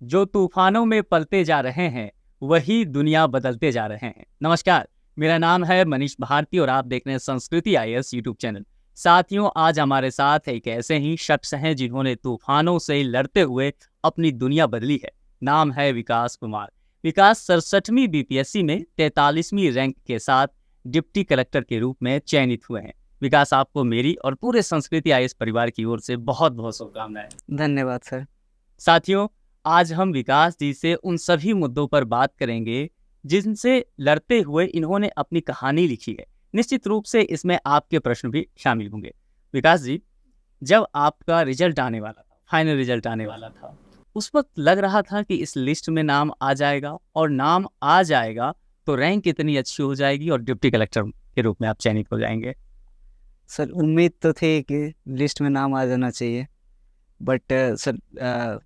जो तूफानों में पलते जा रहे हैं वही दुनिया बदलते जा रहे हैं। नमस्कार, मेरा नाम है मनीष भारती और आप देख रहे हैं संस्कृति आईएएस यूट्यूब चैनल। साथियों, आज हमारे साथ एक ऐसे ही शख्स हैं जिन्होंने तूफानों से लड़ते हुए अपनी दुनिया बदली है। नाम है विकास कुमार। विकास 67वीं बीपीएससी में 43वीं रैंक के साथ डिप्टी कलेक्टर के रूप में चयनित हुए हैं। विकास, आपको मेरी और पूरे संस्कृति आईएएस परिवार की ओर से बहुत बहुत शुभकामनाएं। धन्यवाद सर। साथियों, आज हम विकास जी से उन सभी मुद्दों पर बात करेंगे जिनसे लड़ते हुए इन्होंने अपनी कहानी लिखी है। निश्चित रूप से इसमें आपके प्रश्न भी शामिल होंगे। विकास जी, जब आपका रिजल्ट आने वाला था, फाइनल रिजल्ट आने वाला था, उस वक्त लग रहा था कि इस लिस्ट में नाम आ जाएगा और नाम आ जाएगा तो रैंक इतनी अच्छी हो जाएगी और डिप्टी कलेक्टर के रूप में आप चयनित हो जाएंगे। सर उम्मीद तो थी कि लिस्ट में नाम आ जाना चाहिए, बट सर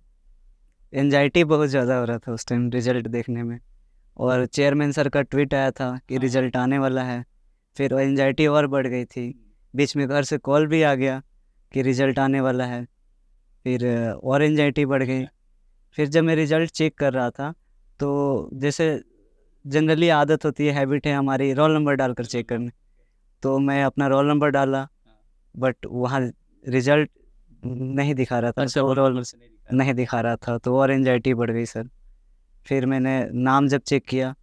एंजाइटी बहुत ज़्यादा हो रहा था उस टाइम रिजल्ट देखने में। और चेयरमैन सर का ट्वीट आया था कि रिजल्ट आने वाला है, फिर एंजाइटी और बढ़ गई थी। बीच में घर से कॉल भी आ गया कि रिजल्ट आने वाला है, फिर और एंजाइटी बढ़ गई। फिर जब मैं रिजल्ट चेक कर रहा था तो जैसे जनरली आदत होती है, हैबिट है हमारी रोल नंबर डालकर चेक करने, तो मैं अपना रोल नंबर डाला, बट वहाँ रिजल्ट नहीं दिखा रहा था। अच्छा, तो रोल नंबर से नहीं दिखा रहा था तो और एंजाइटी बढ़ गई सर। फिर मैंने नाम जब चेक किया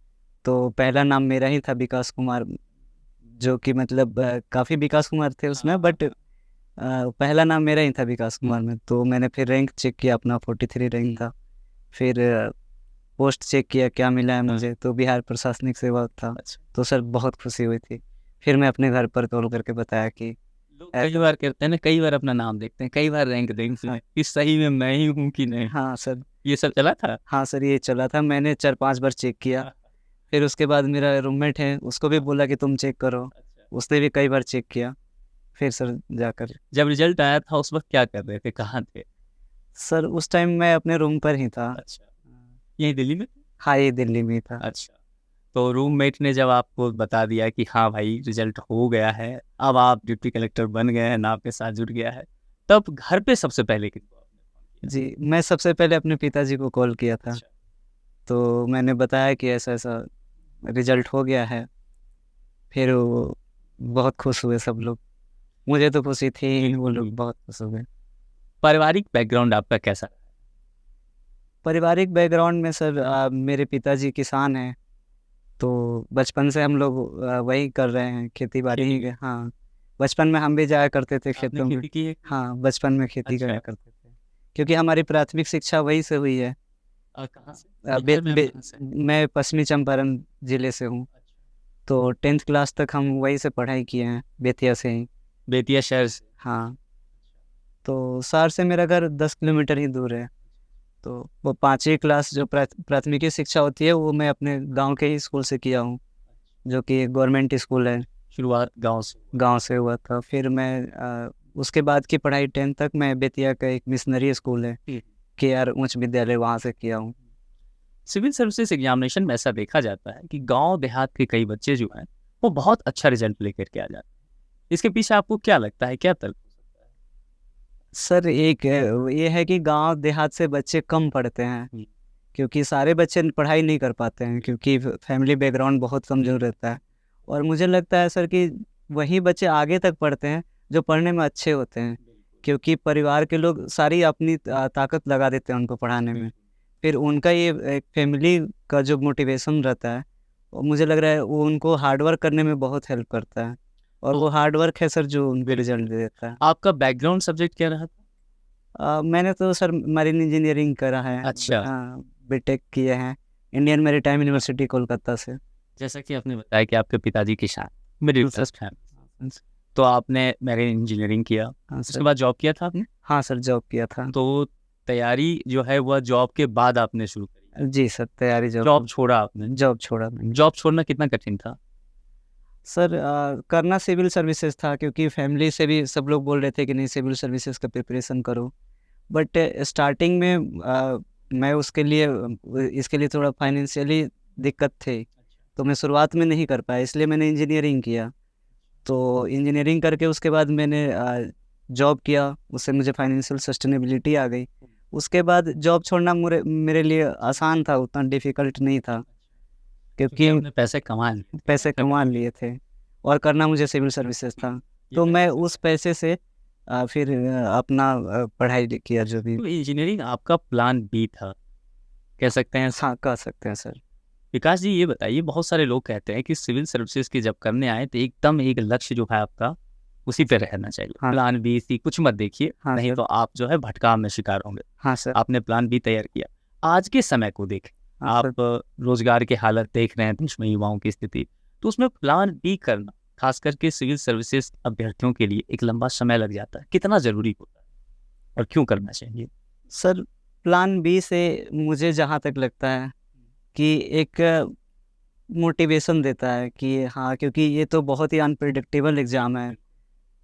तो पहला नाम मेरा ही था, विकास कुमार, जो कि मतलब काफ़ी विकास कुमार थे उसमें, बट पहला नाम मेरा ही था विकास कुमार में। तो मैंने फिर रैंक चेक किया, अपना 43 रैंक था। फिर पोस्ट चेक किया क्या मिला है मुझे, तो बिहार प्रशासनिक सेवा था। तो सर बहुत खुशी हुई थी। फिर मैं अपने घर पर कॉल करके बताया कि लोग कई बार करते हैं ना, कई बार अपना नाम देखते हैं, कई बार रैंक देखते हैं कि सही में मैं ही हूँ कि नहीं। हाँ सर। ये सब चला था। हाँ सर, ये चला था। मैंने 4-5 बार चेक किया। फिर उसके बाद मेरा रूममेट है, उसको भी बोला कि तुम चेक करो, उसने भी कई बार चेक किया। फिर सर जाकर जब रिजल्ट आया था उस वक्त क्या कर रहे थे, कहाँ थे? सर उस टाइम मैं अपने रूम पर ही था। अच्छा, यही दिल्ली में? हाँ, ये दिल्ली में ही था। अच्छा, तो रूममेट ने जब आपको बता दिया कि हाँ भाई रिजल्ट हो गया है, अब आप डिप्टी कलेक्टर बन गए हैं, नाम के साथ जुड़ गया है, तब घर पे सबसे पहले किसको आपने फोन किया? जी, मैं सबसे पहले अपने पिताजी को कॉल किया था। अच्छा। तो मैंने बताया कि ऐसा ऐसा रिजल्ट हो गया है। फिर वो बहुत खुश हुए सब लोग। मुझे तो खुशी थी ही, वो लोग बहुत खुश हुए। पारिवारिक बैकग्राउंड आपका कैसा रहा? पारिवारिक बैकग्राउंड में सर मेरे पिताजी किसान हैं, तो बचपन से हम लोग वही कर रहे हैं, खेती बाड़ी ही। हाँ, बचपन में हम भी जाया करते थे आपने खेतों में। खेती की है? हाँ, बचपन में खेती अच्छा। करा करते थे, क्योंकि हमारी प्राथमिक शिक्षा वही से हुई है। कहाँ से? बे, बिहार में आप बे, कहाँ से? मैं पश्चिमी चंपारण जिले से हूँ। अच्छा। तो 10th क्लास तक हम वहीं से पढ़ाई किए हैं, बेतिया से ही। बेतिया शहर से? हाँ, तो शहर से मेरा घर 10 किलोमीटर ही दूर है। तो वो 5वीं क्लास जो प्राथमिकी शिक्षा होती है वो मैं अपने गांव के ही स्कूल से किया हूँ, जो कि एक गवर्नमेंट स्कूल है। शुरुआत गांव से? गांव से हुआ था। फिर मैं उसके बाद की पढ़ाई 10th तक मैं बेतिया का एक मिशनरी स्कूल है, KR उच्च विद्यालय, वहाँ से किया हूँ। सिविल सर्विसेज एग्जामिनेशन में ऐसा देखा जाता है कि गांव देहात के कई बच्चे जो हैं वो बहुत अच्छा रिजल्ट लेकर के आ जाते हैं। इसके पीछे आपको क्या लगता है, क्या तर्क हो सकता है? सर एक ये है कि गांव देहात से बच्चे कम पढ़ते हैं, क्योंकि सारे बच्चे पढ़ाई नहीं कर पाते हैं, क्योंकि फैमिली बैकग्राउंड बहुत कमज़ोर रहता है। और मुझे लगता है सर कि वही बच्चे आगे तक पढ़ते हैं जो पढ़ने में अच्छे होते हैं, क्योंकि परिवार के लोग सारी अपनी ताकत लगा देते हैं उनको पढ़ाने में। फिर उनका ये एक फैमिली का जो मोटिवेशन रहता है, वो मुझे लग रहा है वो उनको हार्ड वर्क करने में बहुत हेल्प करता है। और वो हार्ड वर्क है सर जो उनको रिजल्ट दे देता है। आपका बैकग्राउंड सब्जेक्ट क्या रहा था? मैंने तो सर मरीन इंजीनियरिंग करा है। अच्छा। हाँ, बीटेक किए हैं इंडियन मैरीटाइम यूनिवर्सिटी कोलकाता से। जैसा कि आपने बताया कि आपके पिताजी किसान, मिडिल क्लास फैमिली, तो आपने मैरीन इंजीनियरिंग किया, हाँ उसके सर। बाद जॉब किया था आपने? हाँ सर, जॉब किया था। तो तैयारी जो है वह जॉब के बाद आपने शुरू करी? जी सर, तैयारी जॉब छोड़ा आपने? जॉब छोड़ा मैंने। जॉब छोड़ना कितना कठिन था? सर करना सिविल सर्विसेज था, क्योंकि फैमिली से भी सब लोग बोल रहे थे कि नहीं सिविल सर्विसेज का प्रिपरेशन करो। बट स्टार्टिंग में मैं उसके लिए इसके लिए थोड़ा फाइनेंशियली दिक्कत थी, तो मैं शुरुआत में नहीं कर पाया, इसलिए मैंने इंजीनियरिंग किया। तो इंजीनियरिंग करके उसके बाद मैंने जॉब किया, उससे मुझे फाइनेंशियल सस्टेनेबिलिटी आ गई। उसके बाद जॉब छोड़ना मेरे मेरे लिए आसान था, उतना डिफिकल्ट नहीं था, क्योंकि क्योंकि आपने पैसे कमा लिए पैसे कमा लिए थे और करना मुझे सिविल सर्विसेज था। ये तो तो मैं अच्छा उस पैसे से फिर अपना पढ़ाई किया जो भी। तो इंजीनियरिंग आपका प्लान बी था, कह सकते हैं सर। हाँ, कह सकते हैं सर। विकास जी ये बताइए, बहुत सारे लोग कहते हैं कि सिविल सर्विसेज की जब करने आए तो एकदम एक लक्ष्य जो है आपका उसी पे रहना चाहिए, हाँ प्लान बी सी कुछ मत देखिए, हाँ नहीं सर। तो आप जो है भटकाव में शिकार होंगे। हाँ सर। आपने प्लान बी तैयार किया। आज के समय को देख, हाँ सर। आप रोजगार की हालत देख रहे हैं, देश में युवाओं की स्थिति, तो उसमें प्लान बी करना खास करके सिविल सर्विसेज अभ्यर्थियों के लिए एक लंबा समय लग जाता है, कितना जरूरी होता है और क्यों करना चाहिए? सर, प्लान बी से मुझे जहाँ तक लगता है कि एक मोटिवेशन देता है कि हाँ, क्योंकि ये तो बहुत ही अनप्रिडिक्टेबल एग्ज़ाम है,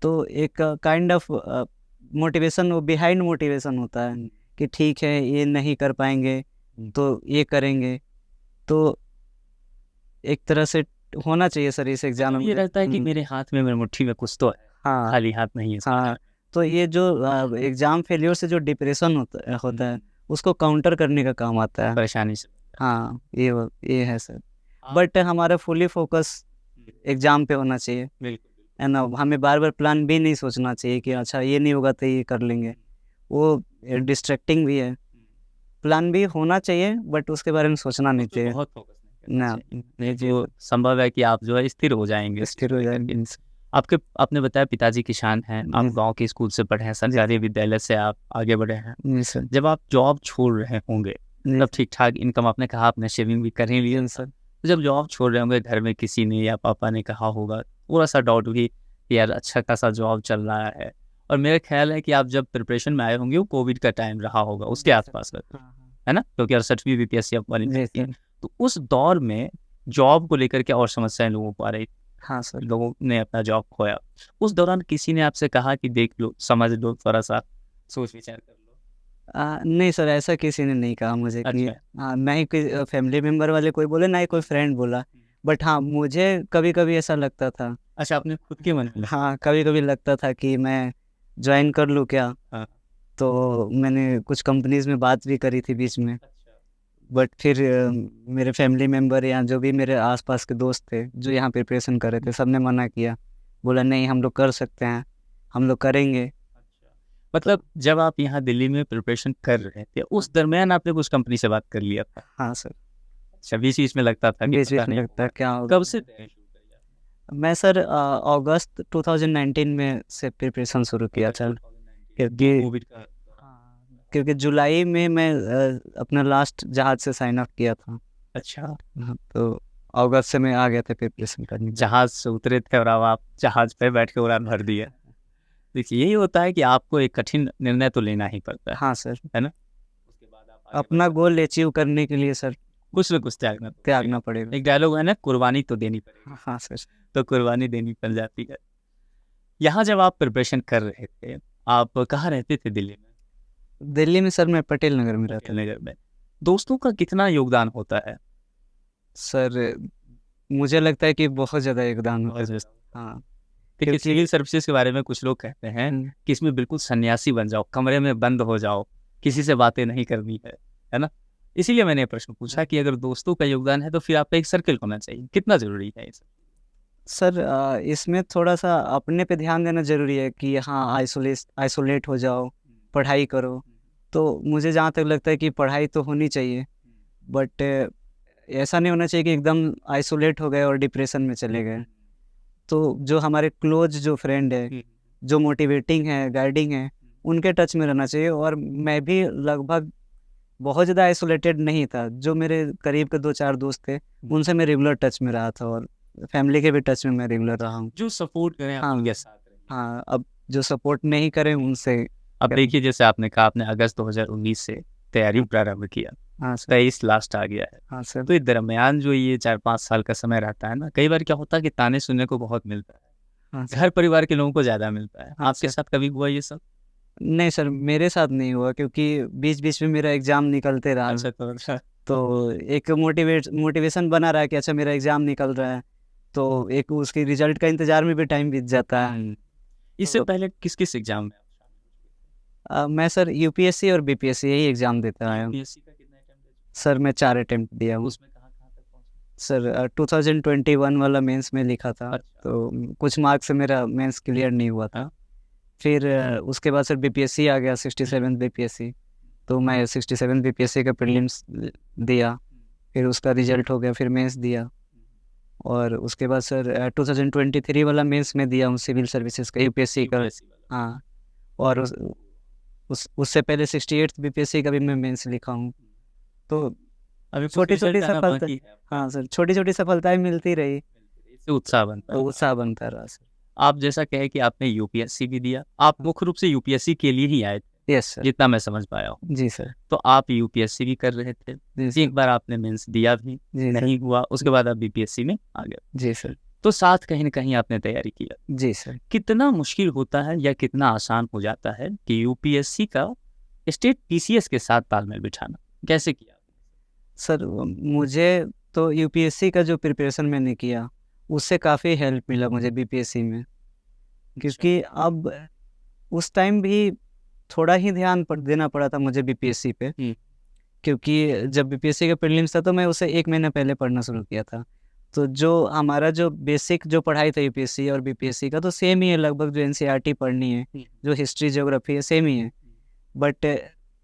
तो एक काइंड ऑफ मोटिवेशन, वो बिहाइंड मोटिवेशन होता है कि ठीक है, ये नहीं कर पाएंगे तो ये करेंगे। तो एक तरह से होना चाहिए सर इस एग्ज़ाम में ये मुझे। रहता है कि मेरे हाथ में, मेरे मुट्ठी में कुछ तो है, हाँ खाली हाथ नहीं है। हाँ। तो ये जो एग्ज़ाम फेलियर से जो डिप्रेशन होता है, उसको काउंटर करने का काम आता है। परेशानी से। हाँ, ये है सर। हाँ, बट हमारा फुली फोकस एग्ज़ाम पे होना चाहिए, बिल्कुल है ना? हमें बार-बार प्लान बी नहीं सोचना चाहिए कि अच्छा ये नहीं होगा तो ये कर लेंगे। वो डिस्ट्रैक्टिंग भी है। प्लान बी होना चाहिए बट उसके बारे में सोचना नहीं उसपे चाहिए। बहुत फोकस नहीं करना ना, चाहिए। नहीं जी जो संभव है कि आप जो है स्थिर हो जाएंगे इस चीज़ स्थिर को हो लेकर के। जाए। आपके आपने बताया पिताजी किसान हैं, आप जी, गांव के स्कूल से पढ़े हैं, सरकारी विद्यालय से आप आगे बढ़े हैं। जी सर। जब आप जॉब छोड़ रहे होंगे जी तब ठीक ठाक इनकम, आपने कहा आपने सेविंग भी कर ही लिया जी था। सर। तो जब जॉब छोड़ रहे होंगे घर में किसी ने या पापा ने कहा होगा थोड़ा सा डाउट भी कि यार अच्छा खासा जॉब चल रहा है, और मेरा ख्याल है कि आप जब प्रिपरेशन में आए होंगे वो कोविड का टाइम रहा होगा उसके जी सर। आसपास का, हाँ, हाँ। है ना? क्योंकि 68वीं बीपीएससी वाली जी थी। सर। तो उस दौर में जॉब को लेकर के और समस्याएं लोगों को आ रही, हाँ सर। लोगों ने अपना जॉब खोया। उस दौरान किसी ने आपसे कहा कि देख लो, समझ लो, थोड़ा सा सोच विचार कर लो? नहीं सर, ऐसा किसी ने नहीं कहा मुझे कि अच्छा। ना ही कोई फैमिली मेंबर वाले कोई बोले, ना ही कोई फ्रेंड बोला। बट हाँ, मुझे कभी-कभी ऐसा लगता था। अच्छा, आपने खुद के मन में? हाँ, कभी-कभी लगता था कि मैं जॉइन कर लूँ क्या? हाँ। तो मैंने कुछ कंपनीज़ में बात भी करी थी बीच में। अच्छा। बट फिर मेरे फैमिली मेंबर या जो भी मेरे आस-पास के दोस्त थे, जो यहाँ प्रिपरेशन कर रहे थे, सबने मना किया। बोला नहीं, हम लोग कर सकते हैं, हम लोग करेंगे। अच्छा। मतलब जब आप यहाँ दिल्ली में प्रिपरेशन कर रहे थे उस दरमियान आपने कुछ कंपनी से बात कर लिया था? हाँ सर, अच्छा, बीच-बीच में लगता था कि पता बीच-बीच में नहीं लगता है होगा। क्या होगा? कब से तैयारी शुरू करी आपने? मैं सर अगस्त 2019 में से प्रिपरेशन शुरू किया अगस्त था, 2019 क्योंकि कोविड का दौरान। हाँ, क्योंकि जुलाई में मैं अपना लास्ट जहाज से साइन अप किया था। अच्छा, हाँ, तो अगस्त से मैं आ गया था प्रिपरेशन करने। जहाज से उतरे थे और अब आप जहाज पे बैठ के उड़ान भर दी है। देखिए यही होता है कि आपको एक कठिन निर्णय तो लेना ही पड़ता हाँ सर, है ना? उसके बाद आप आगे अपना बढ़ गोल अचीव करने के लिए सर कुछ न कुछ त्यागना तो त्यागना पड़ेगा। पड़ेगा। एक डायलॉग है ना, कुर्बानी तो देनी पड़ेगी। हाँ सर। तो कुर्बानी देनी पड़ जाती है। यहाँ जब आप प्रिपरेशन कर रहे थे, आप कहाँ रहते थे दिल्ली में? दिल्ली में सर मैं पटेल नगर में रहता पटेल नगर में। दोस्तों का कितना योगदान होता है? सर, मुझे लगता है कि बहुत ज़्यादा योगदान होता बहुत है। ज़्यादा। हाँ, देखिए क्योंकि सिविल सर्विसेज के बारे में कुछ लोग कहते हैं कि इसमें बिल्कुल सन्यासी बन जाओ, कमरे में बंद हो जाओ, किसी से बातें नहीं करनी है ना? इसीलिए मैंने ये प्रश्न पूछा कि अगर दोस्तों का योगदान है तो फिर आपका एक सर्कल होना चाहिए, कितना ज़रूरी है ये सब? सर इसमें थोड़ा-सा अपने पे ध्यान देना ज़रूरी है कि हाँ, आइसोलेट हो जाओ, पढ़ाई करो। तो मुझे जहाँ तक लगता है कि पढ़ाई तो होनी चाहिए, बट ऐसा नहीं होना चाहिए कि एकदम आइसोलेट हो गए और डिप्रेशन में चले गए। तो जो हमारे क्लोज़ जो फ्रेंड है, जो मोटिवेटिंग है, गाइडिंग है, उनके टच में रहना चाहिए। और मैं भी लगभग बहुत ज़्यादा आइसोलेटेड नहीं था। जो मेरे करीब के 2-4 दोस्त थे, उनसे मैं रेगुलर टच में रहा था और फैमिली के भी टच में मैं रेगुलर रहा हूँ। जो सपोर्ट करें आप हाँ, उनके साथ रहिए। हाँ, अब जो सपोर्ट नहीं करें उनसे। अब देखिए जैसे आपने कहा आपने अगस्त 2019 से तैयारी प्रारंभ किया, हाँ सर। 23 लास्ट आ गया है। हाँ सर। तो इस दरमियान जो ये 4-5 साल का समय रहता है ना, कई बार क्या होता है कि ताने सुनने को बहुत मिलता है, हाँ सर। घर परिवार के लोगों को ज़्यादा मिलता है। हाँ आपके सर। साथ कभी हुआ ये सब? नहीं सर, मेरे साथ नहीं हुआ क्योंकि बीच-बीच में मेरा एग्ज़ाम निकलते रहा। अच्छा, तो अच्छा। तो एक मोटिवेशन बना रहा है कि अच्छा मेरा एग्ज़ाम निकल रहा है, तो एक उसके रिज़ल्ट का इंतज़ार में भी टाइम बीत जाता है। इससे तो पहले किस-किस एग्ज़ाम में आप शामिल मैं सर यूपीएससी और बीपीएससी यही एग्ज़ाम देता आया हूँ। यूपीएससी का कितना अटेम्प्ट है? सर मैं 4 अटेम्प्ट दिया हूँ। उसमें कहाँ कहाँ तक पहुँचे? सर 2021 वाला मेंस में लिखा था, अच्छा। तो कुछ मार्क्स से मेरा मेंस क्लियर नहीं हुआ था। फिर उसके बाद सर बीपीएससी आ गया, 67 बीपीएससी, तो मैं 67 बीपीएससी का प्रीलिम्स दिया, फिर उसका रिजल्ट हो गया, फिर मेंस दिया, और उसके बाद सर 2023 वाला मेंस में दिया हूँ सिविल सर्विसेज का, यूपीएससी का। यूपीएससी वाला। हाँ, और उससे पहले 68 बीपीएससी का भी मैं मेंस लिखा हूँ। तो अभी कुछ छोटी-छोटी रिजल्ट आना सफलता, बाकी है। हाँ सर, छोटी-छोटी सफलताएँ मिलती रही, इससे उत्साह बनता तो है। उत्साह बनता रहा सर। आप जैसा कहे कि आपने यूपीएससी भी दिया, आप मुख्य रूप से यूपीएससी के लिए ही आए थे, यस सर। जितना मैं समझ पाया हूँ। जी सर। तो आप यूपीएससी भी कर रहे थे, जी सर। एक बार आपने मेंस दिया भी, जी सर। नहीं हुआ, उसके बाद आप बीपीएससी में आ गए, जी सर। तो साथ कहीं न कहीं आपने तैयारी किया। जी सर। कितना मुश्किल होता है या कितना आसान हो जाता है कि यूपीएससी का स्टेट पीसीएस के साथ तालमेल बिठाना? कैसे किया? सर मुझे तो यूपीएससी का जो प्रिपरेशन मैंने किया, उससे काफ़ी हेल्प मिला मुझे बीपीएससी में, क्योंकि अब उस टाइम भी थोड़ा ही ध्यान देना पड़ा था मुझे बीपीएससी पे, क्योंकि जब बीपीएससी का प्रीलिम्स था तो मैं उसे 1 महीना पहले पढ़ना शुरू किया था। तो जो हमारा जो बेसिक जो पढ़ाई था यूपीएससी और बीपीएससी का, तो सेम ही है लगभग, जो एनसीईआरटी पढ़नी है, जो हिस्ट्री ज्योग्राफी है, सेम ही है। बट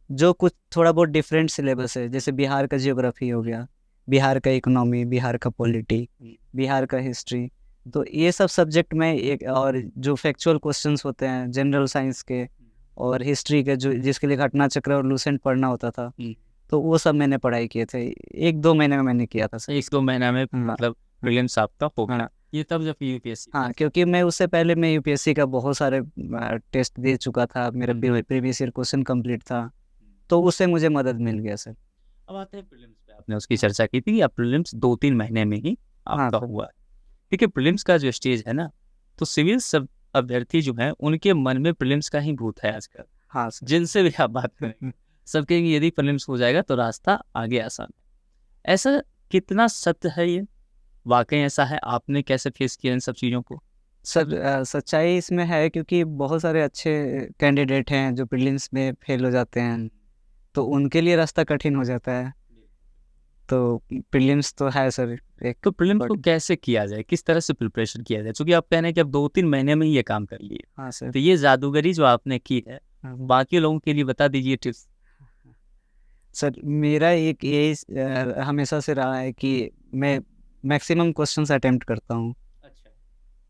जो कुछ थोड़ा बहुत डिफरेंट सिलेबस है, जैसे बिहार का ज्योग्राफी हो गया, बिहार का इकोनॉमी, बिहार का पॉलिटी, बिहार का हिस्ट्री, तो ये सब सब्जेक्ट में एक, और जो फैक्चुअल क्वेश्चंस होते हैं जनरल साइंस के और हिस्ट्री के, जो जिसके लिए घटना चक्र और लूसेंट पढ़ना होता था, तो वो सब मैंने पढ़ाई किए थे। 1-2 महीने में मैंने किया था सर। 1-2 महीना में हाँ। मतलब प्रीलिम्स आपका हो गया। हाँ। ये तब जब यूपीएससी हाँ, क्योंकि मैं उससे पहले मैं यूपीएससी का बहुत सारे टेस्ट दे चुका था, मेरा प्रीवियस ईयर क्वेश्चन कंप्लीट था, तो उससे मुझे मदद मिल गया सर। अब आते हैं प्रीलिम्स पे, आपने उसकी चर्चा की थी कि आप प्रीलिम्स 2-3 महीने में ही हाँ आपका सर। हुआ। देखिए प्रीलिम्स का जो स्टेज है ना, तो सिविल सब अभ्यर्थी जो हैं उनके मन में प्रीलिम्स का ही भूत है आजकल। हाँ सर। जिनसे भी आप बात करें, सब कहेंगे यदि प्रीलिम्स हो जाएगा तो रास्ता आगे आसान है। ऐसा कितना सत्य है ये? वाक़ई ऐसा है? आपने कैसे फेस किया इन सब चीज़ों को? सर सच्चाई इसमें है, क्योंकि बहुत सारे अच्छे कैंडिडेट हैं जो प्रीलिम्स में फेल हो जाते हैं, तो उनके लिए रास्ता कठिन हो जाता है। तो प्रीलिम्स तो है सर एक। तो प्रीलिम्स को कैसे किया जाए? किस तरह से प्रिपरेशन किया जाए? चूँकि आप कह रहे हैं कि आप 2-3 महीने में ही ये काम कर लिए। हाँ सर। तो ये जादूगरी जो आपने की है, बाकी लोगों के लिए बता दीजिए टिप्स। सर मेरा एक यही हमेशा से रहा है कि मैं मैक्सिमम क्वेश्चंस अटेम्प्ट करता हूँ, अच्छा।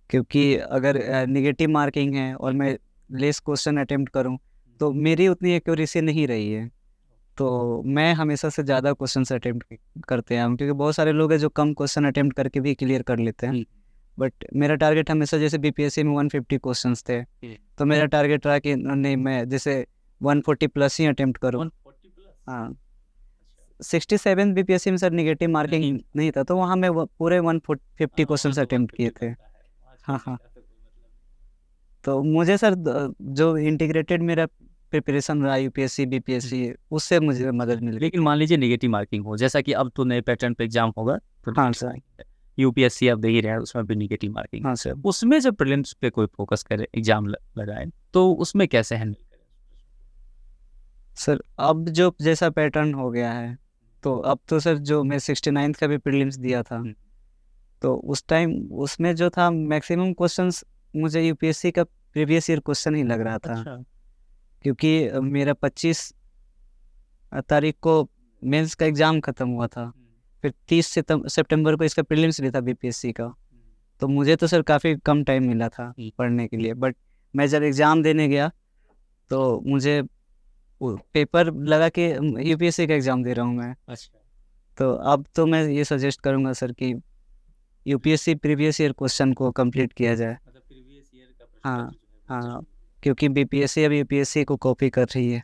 क्योंकि अगर नेगेटिव मार्किंग है और मैं लेस क्वेश्चन अटेम्प्ट करूँ, तो मेरी उतनी एक्यूरेसी नहीं रही है, तो मैं हमेशा से ज़्यादा क्वेश्चंस अटेम्प्ट करते हैं, क्योंकि बहुत सारे लोग हैं जो कम क्वेश्चन अटेम्प्ट करके भी क्लियर कर लेते हैं। बट मेरा टारगेट हमेशा, जैसे बीपीएससी में 150 क्वेश्चंस थे, तो मेरा टारगेट रहा कि नहीं, मैं जैसे 140 प्लस ही अटेम्प्ट करूँ। हाँ, 67 बीपीएससी में सर नेगेटिव मार्किंग नहीं था, तो वहाँ मैं पूरे 150 क्वेश्चंस अटेम्प्ट किए थे। हाँ हाँ। तो मुझे सर जो इंटीग्रेटेड मेरा प्रिपरेशन रहा यूपीएससी बीपीएससी, उससे मुझे मदद मिल गई। लेकिन मान लीजिए नेगेटिव मार्किंग हो, जैसा कि अब तो नए पैटर्न पे एग्जाम होगा, तो हाँ सर। यूपीएससी अब दे ही रहा है, उसमें भी नेगेटिव मार्किंग। हाँ सर। उसमें जब प्रीलिम्स पे कोई फोकस करे, एग्जाम लगाए, तो उसमें कैसे हैंडल करें? सर अब जो जैसा पैटर्न हो गया है, तो अब तो सर जो मैं 69th का भी प्रीलिम्स दिया था, तो उस टाइम उसमें जो था मैक्सिमम क्वेश्चंस मुझे यूपीएससी का प्रीवियस ईयर क्वेश्चन ही लग रहा था। अच्छा। क्योंकि मेरा 25 तारीख को मेंस का एग्ज़ाम ख़त्म हुआ था, फिर 30 सितंबर को इसका प्रीलिम्स भी था बीपीएससी का, तो मुझे तो सर काफ़ी कम टाइम मिला था पढ़ने के लिए। बट मैं जब एग्ज़ाम देने गया, तो मुझे पेपर लगा कि यूपीएससी का एग्ज़ाम दे रहा हूँ मैं। अच्छा। तो अब तो मैं ये सजेस्ट करूँगा सर कि यूपीएससी प्रीवियस ईयर क्वेश्चन को कंप्लीट किया जाए। मतलब प्रीवियस ईयर का प्रश्न हाँ जो है वो हाँ, क्योंकि बीपीएससी अब यूपीएससी को कॉपी कर रही है,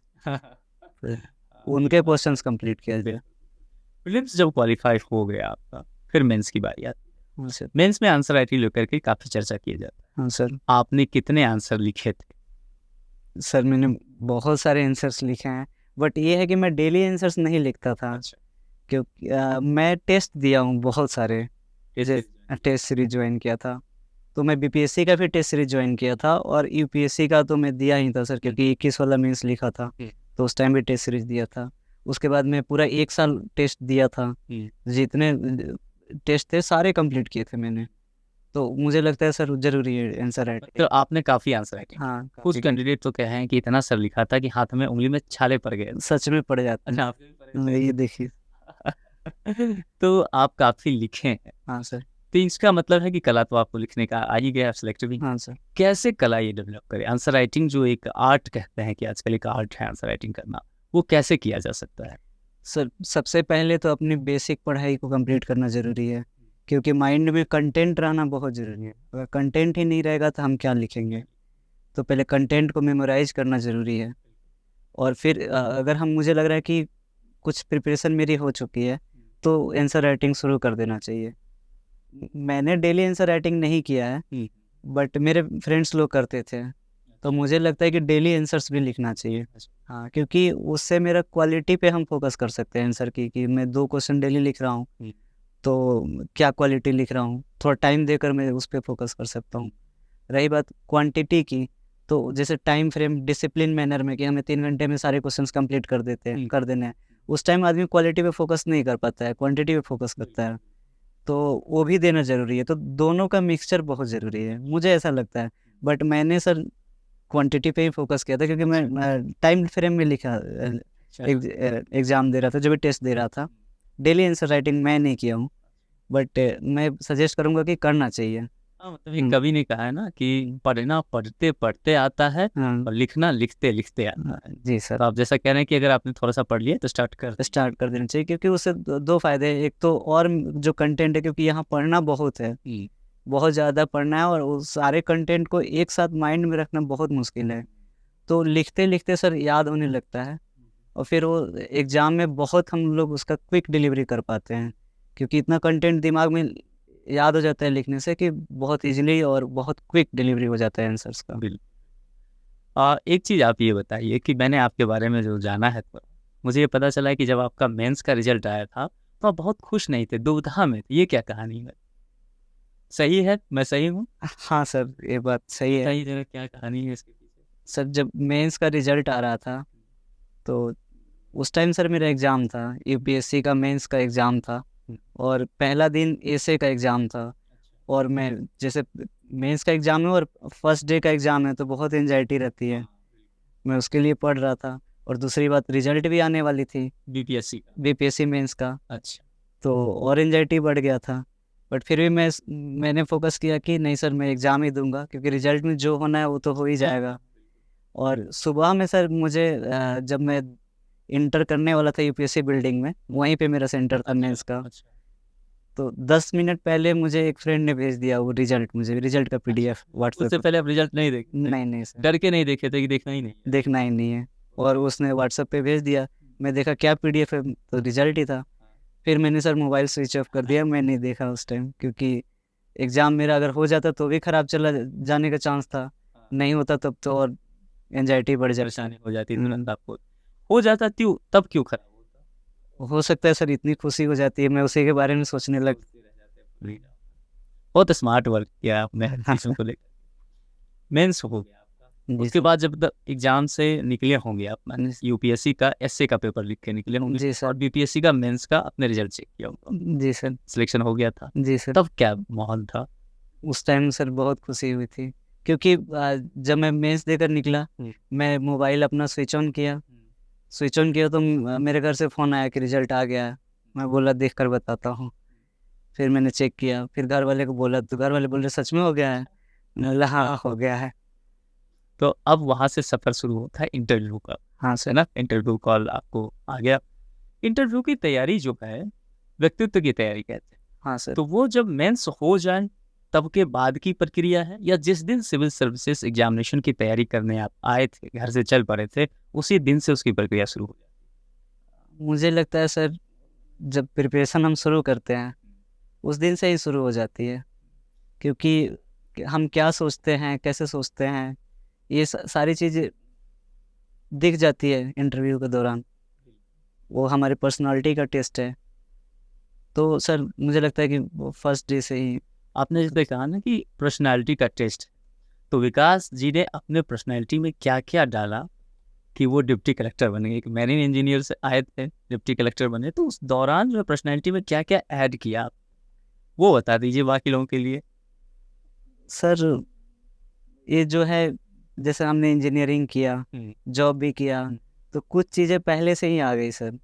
उनके क्वेश्चंस कंप्लीट किया जाए। प्रीलिम्स जब क्वालिफाई हो गया आपका, फिर मेंस की बारी आती है। हाँ सर। मेंस में आंसर राइटिंग लेकर के काफ़ी चर्चा किया जाता है। हाँ सर। आपने कितने आंसर लिखे थे? सर मैंने बहुत सारे आंसर्स लिखे हैं, बट ये है कि मैं डेली आंसर्स नहीं लिखता था। अच्छा। क्योंकि मैं टेस्ट दिया हूँ बहुत सारे, जैसे टेस्ट सीरीज ज्वाइन किया था, तो मैं बीपीएससी का भी टेस्ट सीरीज ज्वाइन किया था, और यूपीएससी का तो मैं दिया ही था सर, क्योंकि 21 वाला मेंस लिखा था, तो उस टाइम भी टेस्ट सीरीज दिया था। उसके बाद मैं पूरा 1 साल टेस्ट दिया था, जितने टेस्ट थे सारे कंप्लीट किए थे मैंने। तो मुझे लगता है सर ज़रूरी है आंसर राइटिंग। तो आपने काफी आंसर राइटिंग, हाँ, कुछ काफी कैंडिडेट तो कहे हैं कि इतना सर लिखा था कि हाथ में उंगली में छाले पड़ गए। सच में पड़ जाता अच्छा, है। आपने भी पढ़े थे? ये देखिए। तो आप काफी लिखे हैं, हाँ सर। तो इसका मतलब है कि कला तो आपको लिखने का आ ही गया, सिलेक्टिव भी। हाँ सर। कैसे कला ये डेवलप करे? आंसर राइटिंग जो एक आर्ट कहते हैं कि आजकल एक आर्ट है आंसर राइटिंग करना, वो कैसे किया जा सकता है? सर सबसे पहले तो अपनी बेसिक पढ़ाई को कंप्लीट करना ज़रूरी है, क्योंकि माइंड में कंटेंट रहना बहुत ज़रूरी है। अगर कंटेंट ही नहीं रहेगा तो हम क्या लिखेंगे? तो पहले कंटेंट को मेमोराइज करना ज़रूरी है, और फिर अगर हम मुझे लग रहा है कि कुछ प्रिपरेशन मेरी हो चुकी है, तो आंसर राइटिंग शुरू कर देना चाहिए। मैंने डेली आंसर राइटिंग नहीं किया है, बट मेरे फ्रेंड्स लोग करते थे, तो मुझे लगता है कि डेली आंसर्स भी लिखना चाहिए। हाँ, क्योंकि उससे मेरा क्वालिटी पे हम फोकस कर सकते हैं आंसर की, कि मैं 2 क्वेश्चन डेली लिख रहा हूँ, तो क्या क्वालिटी लिख रहा हूँ, थोड़ा टाइम देकर मैं उस पर फोकस कर सकता हूँ। रही बात क्वांटिटी की, तो जैसे टाइम फ्रेम डिसिप्लिन मैनर में कि हमें 3 घंटे में सारे क्वेश्चंस कंप्लीट कर देने हैं, उस टाइम आदमी क्वालिटी पे फोकस नहीं कर पाता है, क्वांटिटी पे फोकस करता है, तो वो भी देना ज़रूरी है। तो दोनों का मिक्सचर बहुत ज़रूरी है, मुझे ऐसा लगता है। बट मैंने सर क्वांटिटी पे ही फोकस किया था, क्योंकि मैं टाइम फ्रेम में लिखा एग्ज़ाम दे रहा था, जो भी टेस्ट दे रहा था। डेली आंसर राइटिंग मैं नहीं किया हूँ, बट मैं सजेस्ट करूँगा कि करना चाहिए। हाँ, मतलब एक कवि ने कहा है ना कि पढ़ना पढ़ते पढ़ते आता है हाँ और लिखना लिखते लिखते आता है। जी सर। तो आप जैसा कह रहे हैं कि अगर आपने थोड़ा सा पढ़ लिया तो स्टार्ट कर देना चाहिए, क्योंकि उससे 2 फ़ायदे हैं। एक तो और जो कंटेंट है, क्योंकि यहाँ पढ़ना बहुत है, बहुत ज़्यादा पढ़ना है, और उस सारे कंटेंट को एक साथ माइंड में रखना बहुत मुश्किल है। तो लिखते-लिखते सर याद होने लगता है, और फिर वो एग्ज़ाम में बहुत हम लोग उसका क्विक डिलीवरी कर पाते हैं, क्योंकि इतना कंटेंट दिमाग में याद हो जाता है लिखने से, कि बहुत ईज़िली और बहुत क्विक डिलीवरी हो जाता है आंसर्स का। एक चीज़ आप ये बताइए कि मैंने आपके बारे में जो जाना है, तो मुझे ये पता चला है कि जब आपका मेंस का रिजल्ट आया था तो आप बहुत खुश नहीं थे, दुविधा में थे। ये क्या कहानी है? सही है, मैं सही हूँ? हाँ सर, ये बात सही है। सही जगह क्या कहानी है इसके पीछे? सर जब मेंस का रिज़ल्ट आ रहा था, तो उस टाइम सर मेरा एग्ज़ाम था, यूपीएससी का मेंस का एग्ज़ाम था, और पहला दिन एसए का एग्ज़ाम था। और मैं जैसे मेंस का एग्ज़ाम है और फर्स्ट डे का एग्ज़ाम है, तो बहुत एंजाइटी रहती है, मैं उसके लिए पढ़ रहा था। और दूसरी बात, रिजल्ट भी आने वाली थी बीपीएससी का? बीपीएससी मेंस का, अच्छा। तो और एंजाइटी बढ़ गया था। बट फिर भी मैंने फोकस किया कि नहीं सर, मैं एग्ज़ाम ही दूंगा, क्योंकि रिजल्ट में जो होना है वो तो हो ही जाएगा। और सुबह में सर मुझे जब मैं इंटर करने वाला था यूपीएससी बिल्डिंग में, वहीं पे मेरा सेंटर था मेंस का, तो 10 मिनट पहले मुझे एक फ्रेंड ने भेज दिया वो रिजल्ट, मुझे रिजल्ट का पीडीएफ व्हाट्सएप उससे पे। पहले आप रिजल्ट नहीं देखे? नहीं सर, डर के नहीं देखे थे कि देखना ही नहीं है? देखना ही नहीं है, और उसने व्हाट्सएप पे भेज दिया। मैं देखा क्या पीडीएफ है, तो रिजल्ट ही था। फिर मैंने सर मोबाइल स्विच ऑफ कर दिया, मैं नहीं देखा उस टाइम, क्योंकि एग्ज़ाम मेरा अगर हो जाता तो भी ख़राब चला जाने का चांस था, नहीं होता तब तो और एंजाइटी बढ़ जाती। परेशानी हो जाती तुरंत आपको। हो जाता क्यों, तब क्यों खराब होता? हो सकता है सर इतनी खुशी हो जाती है, मैं उसी के बारे में सोचने लग। बहुत स्मार्ट वर्क किया आपने हर चीज़ों को लेकर। मेंस हो गया आपका, जी उसके सर। बाद जब एग्जाम से निकले होंगे आप, यूपीएससी का एसए का पेपर लिख के निकले होंगे, जी सर। और बीपीएससी का मेंस का अपने रिजल्ट चेक किया होगा, जी सर। सिलेक्शन हो गया था, जी सर। तब क्या माहौल था? उस टाइम सर बहुत खुशी हुई थी, क्योंकि जब मैं मेंस देकर निकला, मैं मोबाइल अपना स्विच ऑन किया तो मेरे घर से फ़ोन आया कि रिजल्ट आ गया है। मैं बोला देख कर बताता हूँ। फिर मैंने चेक किया, फिर घर वाले को बोला, तो घर वाले बोल रहे सच में हो गया है? मैंने बोला हाँ हो गया है। तो अब वहाँ से सफ़र शुरू होता है इंटरव्यू का, हाँ है सर। ना? इंटरव्यू कॉल आपको आ गया। इंटरव्यू की तैयारी जो है, व्यक्तित्व की तैयारी कहते हैं, हाँ सर। तो वो जब मेंस हो जाए तब के बाद की प्रक्रिया है, या जिस दिन सिविल सर्विसेज एग्जामिनेशन की तैयारी करने आप आए थे, घर से चल पड़े थे, उसी दिन से उसकी प्रक्रिया शुरू हो जाती मुझे लगता है सर, जब प्रिपरेशन हम शुरू करते हैं उस दिन से ही शुरू हो जाती है, क्योंकि हम क्या सोचते हैं, कैसे सोचते हैं, ये सारी चीज़ें दिख जाती है इंटरव्यू के दौरान। वो हमारी पर्सनालिटी का टेस्ट है, तो सर मुझे लगता है कि वो फर्स्ट डे से ही। आपने जैसे कहा ना कि पर्सनालिटी का टेस्ट, तो विकास जी ने अपने पर्सनालिटी में क्या क्या डाला कि वो डिप्टी कलेक्टर बने? एक मैरीन इंजीनियर से आए थे, डिप्टी कलेक्टर बने, तो उस दौरान जो पर्सनालिटी में क्या क्या ऐड किया आप, वो बता दीजिए बाकी लोगों के लिए। सर ये जो है, जैसे हमने इंजीनियरिंग किया, जॉब भी किया, तो कुछ चीज़ें पहले से ही आ गई सर।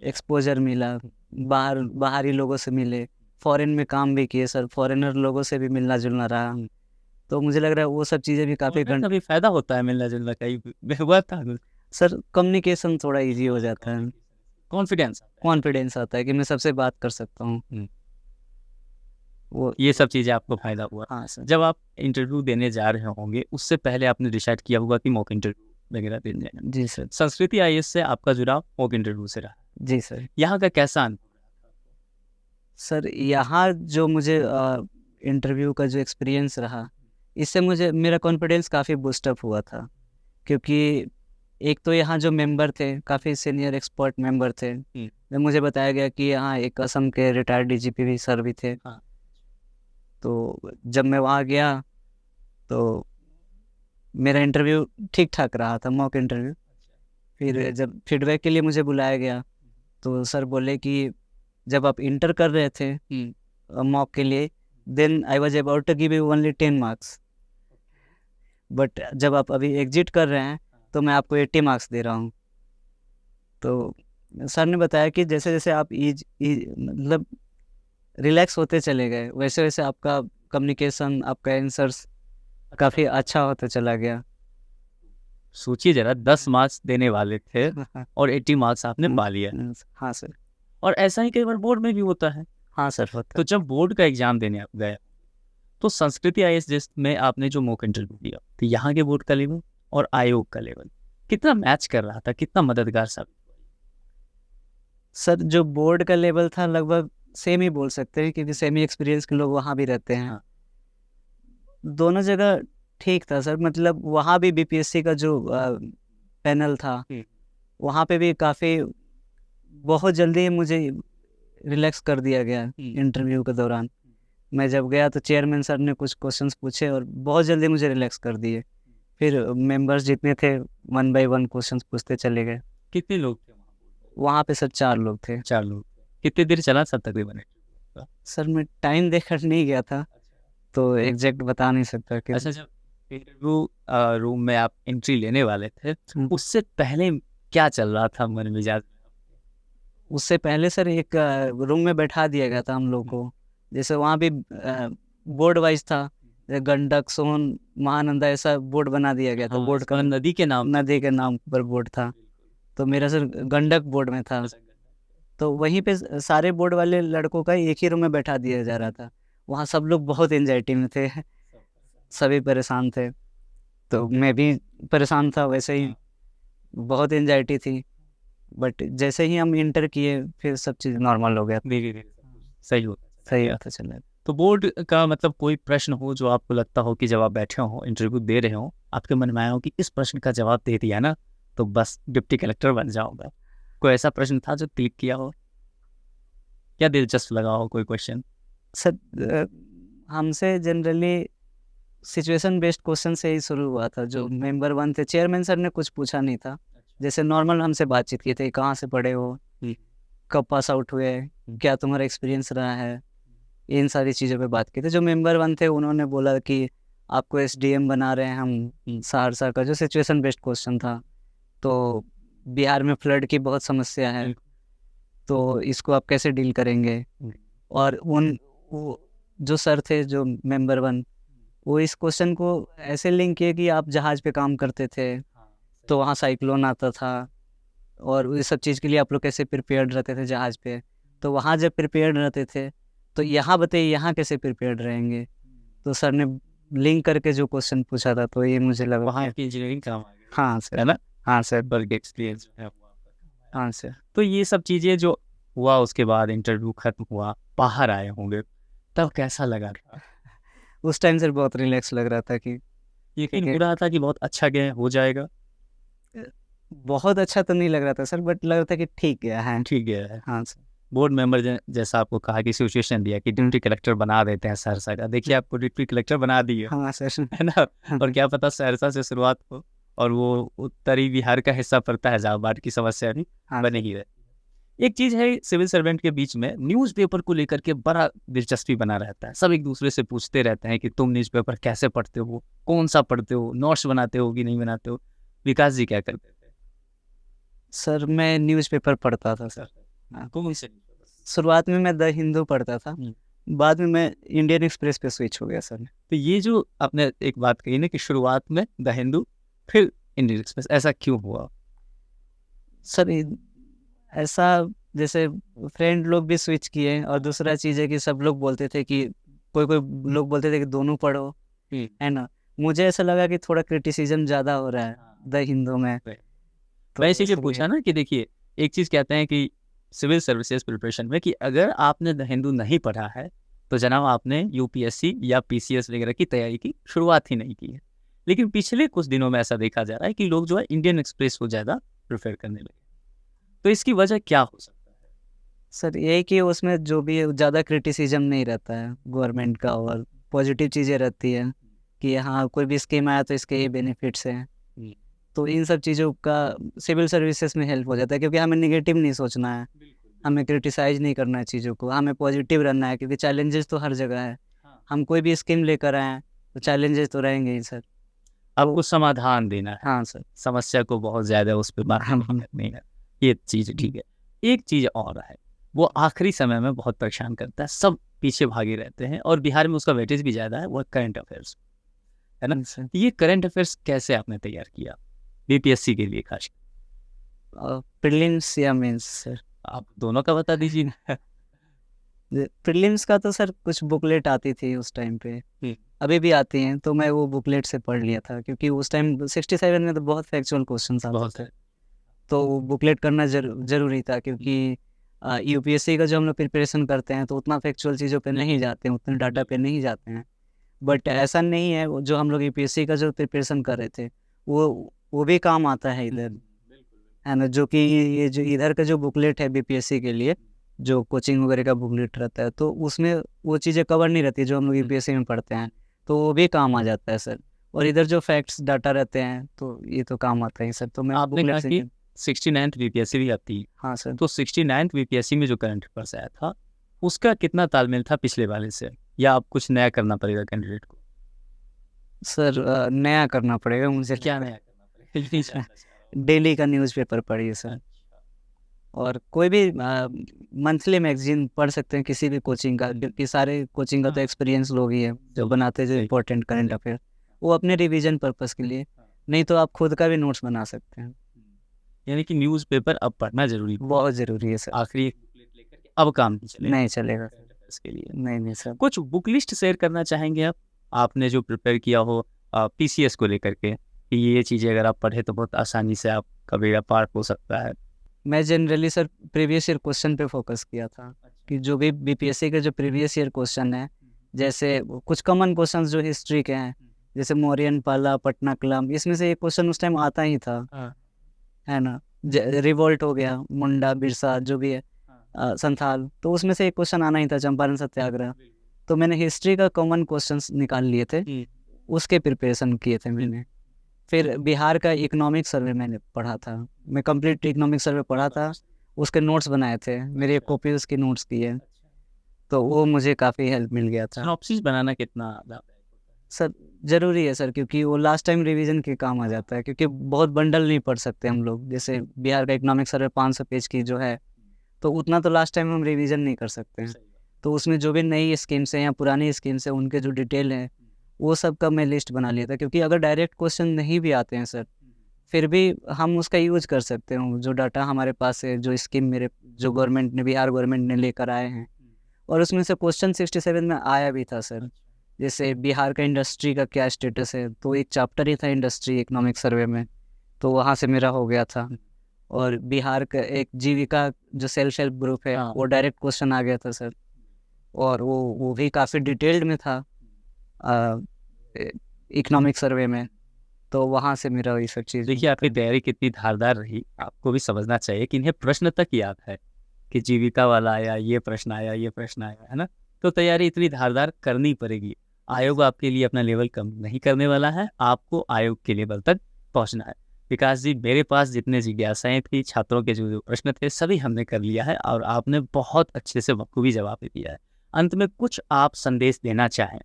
एक्सपोजर मिला, बाहरी लोगों से मिले, फॉरेन में काम भी किए सर, फॉरेनर लोगों से भी मिलना जुलना रहा। तो मुझे लग रहा है वो सब चीज़ें भी काफ़ी कभी फायदा होता है मिलना जुलना, कहीं हुआ था? सर कम्युनिकेशन थोड़ा इजी हो जाता है, कॉन्फिडेंस आता है कि मैं सबसे बात कर सकता हूँ। वो ये सब चीज़ें आपको फायदा हुआ। हाँ सर। जब आप इंटरव्यू देने जा रहे होंगे उससे पहले आपने डिसाइड किया होगा कि मॉक इंटरव्यू वगैरह देने जाना। जी सर। संस्कृति आईएएस से आपका जुड़ाव मॉक इंटरव्यू से रहा। जी सर। यहाँ का कैसा अनुभव? सर यहाँ जो मुझे इंटरव्यू का जो एक्सपीरियंस रहा, इससे मुझे मेरा कॉन्फिडेंस काफ़ी बूस्टअप हुआ था, क्योंकि एक तो यहाँ जो मेंबर थे काफ़ी सीनियर एक्सपर्ट मेंबर थे। मुझे बताया गया कि यहाँ एक असम के रिटायर्ड डीजीपी भी सर भी थे। हाँ। तो जब मैं वहाँ गया तो मेरा इंटरव्यू ठीक ठाक रहा था, मॉक इंटरव्यू। फिर जब फीडबैक के लिए मुझे बुलाया गया तो सर बोले कि जब आप इंटर कर रहे थे मॉक के लिए, then I was about to give you only 10 marks, but जब आप अभी एग्जिट कर रहे हैं तो मैं आपको 80 मार्क्स दे रहा हूँ। तो सर ने बताया कि जैसे जैसे आप मतलब रिलैक्स होते चले गए, वैसे वैसे आपका कम्युनिकेशन, आपका आंसर्स काफ़ी अच्छा होता चला गया। सोचिए जरा, 10 मार्क्स देने वाले थे और 80 मार्क्स आपने पा लिया। हाँ सर। और ऐसा ही कई बार बोर्ड में भी होता है। हाँ सर होता। तो जब बोर्ड का एग्जाम देने आप गए तो संस्कृति आईएएस में आपने जो मॉक इंटरव्यू दिया, तो यहाँ के बोर्ड का लेवल और आयोग का लेवल कितना मैच कर रहा था, कितना मददगार साबित हुआ? सर जो बोर्ड का लेवल था लगभग सेम ही बोल सकते हैं, क्योंकि सेमी एक्सपीरियंस के लोग वहाँ भी रहते हैं। हाँ। दोनों जगह ठीक था सर, मतलब वहाँ भी बीपीएससी का जो पैनल था वहाँ पे भी काफ़ी बहुत जल्दी मुझे रिलैक्स कर दिया गया इंटरव्यू के दौरान। मैं जब गया तो चेयरमैन सर ने कुछ क्वेश्चंस पूछे और बहुत जल्दी मुझे रिलैक्स कर दिए। फिर मेंबर्स जितने थे 1 बाय 1 क्वेश्चंस पूछते चले गए। कितने लोग थे वहाँ पे सर 4 लोग थे। 4 लोग। कितनी देर चला सर तकरीबन? सर मैं टाइम देखकर नहीं गया था तो एग्जैक्ट बता नहीं सकता कि। अच्छा, जब इंटरव्यू रूम में आप एंट्री लेने वाले थे उससे पहले क्या चल रहा था मन मिजाज? उससे पहले सर एक रूम में बैठा दिया गया था हम लोग को, जैसे वहाँ भी बोर्ड वाइज था, गंडक, सोन, महानंदा, ऐसा बोर्ड बना दिया गया था। हाँ, बोर्ड का नदी के नाम पर बोर्ड था। तो मेरा सर गंडक बोर्ड में था, तो वहीं पे सारे बोर्ड वाले लड़कों का एक ही रूम में बैठा दिया जा रहा था। वहाँ सब लोग बहुत एंजाइटी में थे, सभी परेशान थे, तो मैं भी परेशान था वैसे ही, बहुत एंजाइटी थी। बट जैसे ही हम इंटर किए फिर सब चीज़ नॉर्मल हो गया, धीरे-धीरे सही होता चला। तो बोर्ड का मतलब कोई प्रश्न हो जो आपको लगता हो कि जब आप बैठे हो इंटरव्यू दे रहे हो, आपके मन में आया हो कि इस प्रश्न का जवाब दे दिया ना तो बस डिप्टी कलेक्टर बन जाऊंगा, कोई ऐसा प्रश्न था जो क्लिक किया हो या दिलचस्प लगा हो कोई क्वेश्चन? सर हमसे जनरली सिचुएशन बेस्ड क्वेश्चन से ही शुरू हुआ था। जो मेंबर 1 थे, चेयरमैन सर ने कुछ पूछा नहीं था, जैसे नॉर्मल हमसे बातचीत की थी, कहाँ से पढ़े हो, कब पास आउट हुए, क्या तुम्हारा एक्सपीरियंस रहा है, इन सारी चीज़ों पे बात की थी। जो मेंबर 1 थे उन्होंने बोला कि आपको एसडीएम बना रहे हैं हम सहरसा का, जो सिचुएशन बेस्ड क्वेश्चन था। तो बिहार में फ्लड की बहुत समस्या है, तो इसको आप कैसे डील करेंगे? और वो जो सर थे, जो मेंबर 1, वो इस क्वेश्चन को ऐसे लिंक किए कि आप जहाज़ पे काम करते थे तो वहाँ साइक्लोन आता था और इस सब चीज़ के लिए आप लोग कैसे प्रिपेयर्ड रहते थे जहाज़ पे, तो वहाँ जब प्रिपेयर्ड रहते थे तो यहाँ बताइए यहाँ कैसे प्रिपेयर्ड रहेंगे? तो सर ने लिंक करके जो क्वेश्चन पूछा था, तो ये मुझे लगा वहाँ की इंजीनियरिंग काम आ गई। हाँ सर, है ना? हाँ सर, बल्कि एक्सपीरियंस है। हाँ सर। तो ये सब चीज़ें जो हुआ, उसके बाद इंटरव्यू खत्म हुआ, बाहर आए होंगे, तब कैसा लगा था? उस टाइम सर बहुत रिलैक्स लग रहा था कि यकीन हो रहा था कि बहुत अच्छा गया हो जाएगा? बहुत अच्छा तो नहीं लग रहा था सर, बट लग रहा था कि ठीक गया है। ठीक गया है। हाँ सर। बोर्ड मेंबर जैसा आपको कहा कि सिचुएशन दिया कि डिप्टी कलेक्टर बना देते हैं सहरसा का, देखिए आपको डिप्टी कलेक्टर बना दिए, हाँ सर। है ना। और क्या पता सहरसा से शुरुआत हो और वो उत्तरी बिहार का हिस्सा पड़ता है जहाँ बाढ़ की समस्या भी हाँ बनी ही रहे। एक चीज है सिविल सर्वेंट के बीच में न्यूज़पेपर को लेकर के बड़ा दिलचस्पी बना रहता है, सब एक दूसरे से पूछते रहते हैं कि तुम न्यूज़पेपर कैसे पढ़ते हो, कौन सा पढ़ते हो, नोट्स बनाते हो कि नहीं बनाते हो। विकास जी क्या करते थे? सर मैं न्यूज़पेपर पढ़ता था सर। हाँ। कौन से newspaper? शुरुआत में मैं द हिंदू पढ़ता था, बाद में मैं इंडियन एक्सप्रेस पे स्विच हो गया सर। तो ये जो आपने एक बात कही ना कि शुरुआत में द हिंदू फिर इंडियन एक्सप्रेस, ऐसा क्यों हुआ? सर ऐसा जैसे फ्रेंड लोग भी स्विच किए, और दूसरा चीज़ है कि सब लोग बोलते थे कि कोई कोई लोग बोलते थे कि दोनों पढ़ो, है ना। मुझे ऐसा लगा कि थोड़ा क्रिटिसिज्म ज़्यादा हो रहा है द हिंदू में, तो मैं इसीलिए इसलिए- पूछा ना कि देखिए एक चीज कहते हैं कि सिविल सर्विसेज प्रिपरेशन में कि अगर आपने द हिंदू नहीं पढ़ा है तो जनाब आपने यूपीएससी या पीसीएस वगैरह की तैयारी की शुरुआत ही नहीं की है। लेकिन पिछले कुछ दिनों में ऐसा देखा जा रहा है कि लोग जो है इंडियन एक्सप्रेस को ज़्यादा प्रेफर करने लगे, तो इसकी वजह क्या हो सकता है? सर यही कि उसमें जो भी ज़्यादा क्रिटिसिज्म नहीं रहता है गवर्नमेंट का, और पॉजिटिव चीज़ें रहती है कि हाँ कोई भी स्कीम आया तो इसके ये बेनिफिट्स हैं, तो इन सब चीज़ों का सिविल सर्विसेज में हेल्प हो जाता है, क्योंकि हमें निगेटिव नहीं सोचना है, हमें क्रिटिसाइज नहीं करना है चीज़ों को, हमें पॉजिटिव रहना है, क्योंकि चैलेंजेस तो हर जगह है। हम कोई भी स्कीम लेकर आए हैं तो चैलेंजेस तो रहेंगे ही सर। आपको समाधान देना है, हाँ सर। समस्या को बहुत ज़्यादा उस पर बात नहीं करनी है, ये चीज़ ठीक है। एक चीज़ और है, वो आखिरी समय में बहुत परेशान करता है, सब पीछे भागे रहते हैं और बिहार में उसका वेटेज भी ज़्यादा है, वो है करंट अफेयर्स, है ना। सर ये करंट अफेयर्स कैसे आपने तैयार किया बीपीएससी के लिए खास? प्रीलिम्स या मेंस सर? आप दोनों का बता दीजिए ना। प्रीलिम्स का तो सर कुछ बुकलेट आती थी उस टाइम पे, अभी भी आती हैं, तो मैं वो बुकलेट से पढ़ लिया था, क्योंकि उस टाइम 67 में तो बहुत फैक्चुअल क्वेश्चंस आते बहुत थे, है। तो वो बुकलेट करना जरूरी था, क्योंकि यूपीएससी का जो हम लोग प्रिपरेशन करते हैं तो उतना फैक्चुअल चीज़ों पे नहीं जाते हैं, उतने डाटा पे नहीं जाते हैं। बट ऐसा नहीं है, वो जो हम लोग यूपीएससी का जो प्रिपरेशन कर रहे थे वो भी काम आता है इधर, है ना। जो कि ये जो इधर का जो बुकलेट है बीपीएससी के लिए, जो कोचिंग वगैरह का बुकलेट रहता है, तो उसमें वो चीज़ें कवर नहीं रहती जो हम लोग यूपीएससी में पढ़ते हैं, तो वो भी काम आ जाता है सर। और इधर जो फैक्ट्स डाटा रहते हैं तो ये तो काम आता है सर। तो मैं आपने कहा बुकलेट कि 69th बीपीएससी भी आती है, हाँ सर। तो 69th बीपीएससी में जो करंट अफेयर्स आया था उसका कितना तालमेल था पिछले वाले से, या आप कुछ नया करना पड़ेगा कैंडिडेट को? सर नया करना पड़ेगा मुझे, क्या नया करना पड़ेगा? डेली का न्यूज़पेपर पढ़िए सर, और कोई भी मंथली मैगजीन पढ़ सकते हैं किसी भी कोचिंग का, क्योंकि सारे कोचिंग का तो एक्सपीरियंस लोग ही है जो बनाते हैं जो इम्पोर्टेंट करंट अफेयर, वो अपने रिवीजन पर्पस के लिए, नहीं तो आप खुद का भी नोट्स बना सकते हैं। यानी कि न्यूज़पेपर अब पढ़ना जरूरी है, बहुत ज़रूरी है सर। आखिरी एक बुकलेट लेकर के अब काम नहीं चलेगा नहीं चलेगा करंट अफेयर्स के लिए। नहीं सर। कुछ बुक लिस्ट शेयर करना चाहेंगे आप, आपने जो प्रिपेयर किया हो पीसीएस को लेकर के, कि ये चीज़ें अगर आप पढ़े तो बहुत आसानी से आपका बेड़ा पार हो सकता है? मैं generally sir previous year question पे फोकस किया था, कि जो भी बीपीएससी के जो प्रीवियस ईयर क्वेश्चन है, जैसे कुछ कॉमन क्वेश्चंस जो हिस्ट्री के हैं, जैसे मौर्यन पाला पटना कलम, इसमें से एक क्वेश्चन उस टाइम आता ही था, है ना। रिवोल्ट हो गया, मुंडा बिरसा जो भी है, संथाल, तो उसमें से एक क्वेश्चन आना ही था, चंपारण सत्याग्रह। तो मैंने हिस्ट्री का कॉमन क्वेश्चंस निकाल लिए थे, उसके प्रिपरेशन किए थे मैंने। फिर बिहार का इकोनॉमिक सर्वे मैंने पढ़ा था, मैं कंप्लीट इकोनॉमिक सर्वे पढ़ा था, उसके नोट्स बनाए थे, मेरी एक कॉपी उसकी नोट्स की है, तो वो मुझे काफ़ी हेल्प मिल गया था। सिनॉप्सिस बनाना कितना लाभदायक होता है? सर ज़रूरी है सर, क्योंकि वो लास्ट टाइम रिवीजन के काम आ जाता है, क्योंकि बहुत बंडल नहीं पढ़ सकते हम लोग, जैसे बिहार का इकोनॉमिक सर्वे 500 पेज की जो है, तो उतना तो लास्ट टाइम हम रिवीजन नहीं कर सकते हैं। तो उसमें जो भी नई स्कीम्स हैं या पुरानी स्कीम्स हैं, उनके जो डिटेल हैं, वो सब का मैं लिस्ट बना लिया था, क्योंकि अगर डायरेक्ट क्वेश्चन नहीं भी आते हैं सर, फिर भी हम उसका यूज कर सकते हैं, जो डाटा हमारे पास है, जो स्कीम मेरे जो गवर्नमेंट ने, बिहार गवर्नमेंट ने लेकर आए हैं, और उसमें से क्वेश्चन 67 में आया भी था सर। जैसे बिहार का इंडस्ट्री का क्या स्टेटस है, तो एक चैप्टर ही था इंडस्ट्री इकोनॉमिक सर्वे में, तो वहाँ से मेरा हो गया था। और बिहार का एक जीविका जो सेल्फ हेल्प ग्रुप है, वो डायरेक्ट क्वेश्चन आ गया था सर, और वो भी काफ़ी डिटेल्ड में था इकोनॉमिक सर्वे में, तो वहाँ से मेरा ये सब चीज़। देखिए आपकी तैयारी कितनी धारदार रही, आपको भी समझना चाहिए कि इन्हें प्रश्न तक याद है, कि जीविका वाला आया, ये प्रश्न आया, ये प्रश्न आया, है ना? तो तैयारी इतनी धारदार करनी पड़ेगी। आयोग आपके लिए अपना लेवल कम नहीं करने वाला है, आपको आयोग के लेवल तक पहुंचना है। विकास जी, मेरे पास जितने जिज्ञासाएं थी, छात्रों के जो जो प्रश्न थे, सभी हमने कर लिया है और आपने बहुत अच्छे से बखूबी जवाब दे दिया है। अंत में कुछ आप संदेश देना चाहें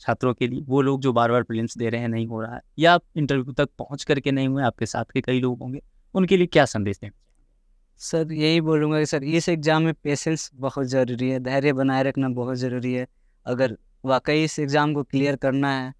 छात्रों के लिए, वो लोग जो बार बार प्रीलिम्स दे रहे हैं, नहीं हो रहा है, या आप इंटरव्यू तक पहुंच करके नहीं हुए, आपके साथ के कई लोग होंगे, उनके लिए क्या संदेश दें? सर यही बोलूँगा कि सर इस एग्ज़ाम में पेशेंस बहुत ज़रूरी है, धैर्य बनाए रखना बहुत ज़रूरी है। अगर वाकई इस एग्ज़ाम को क्लियर करना है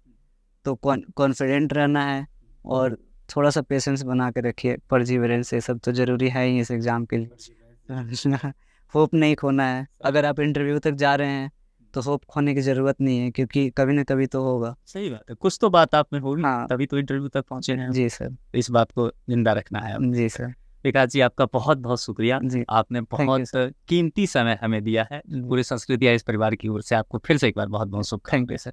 तो कॉन्फिडेंट रहना है और थोड़ा सा पेशेंस बना के रखिए, परसिवरेंस, ये सब तो ज़रूरी है ही इस एग्ज़ाम के लिए। होप नहीं खोना है। अगर आप इंटरव्यू तक जा रहे हैं तो होप खोने की ज़रूरत नहीं है, क्योंकि कभी ना कभी तो होगा। सही बात है, कुछ तो बात आप में होगी, हाँ। तभी तो इंटरव्यू तक पहुंचे हैं। जी सर। इस बात को जिंदा रखना है। जी सर। विकास जी, आपका बहुत बहुत शुक्रिया। जी, आपने यू बहुत सर। कीमती समय हमें दिया है। पूरे संस्कृति इस परिवार की ओर से आपको फिर से एक बार बहुत बहुत शुभकामनाएं सर।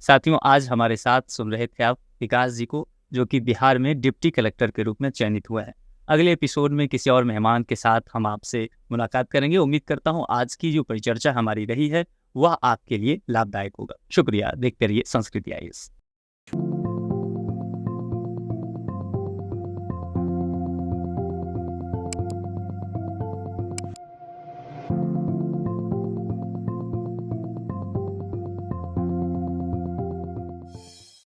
साथियों, आज हमारे साथ सुन रहे थे आप विकास जी को, जो कि बिहार में डिप्टी कलेक्टर के रूप में चयनित हुआ है। अगले एपिसोड में किसी और मेहमान के साथ हम आपसे मुलाकात करेंगे। उम्मीद करता हूँ आज की जो परिचर्चा हमारी रही है वह आपके लिए लाभदायक होगा। शुक्रिया। देखते रहिए संस्कृति IAS।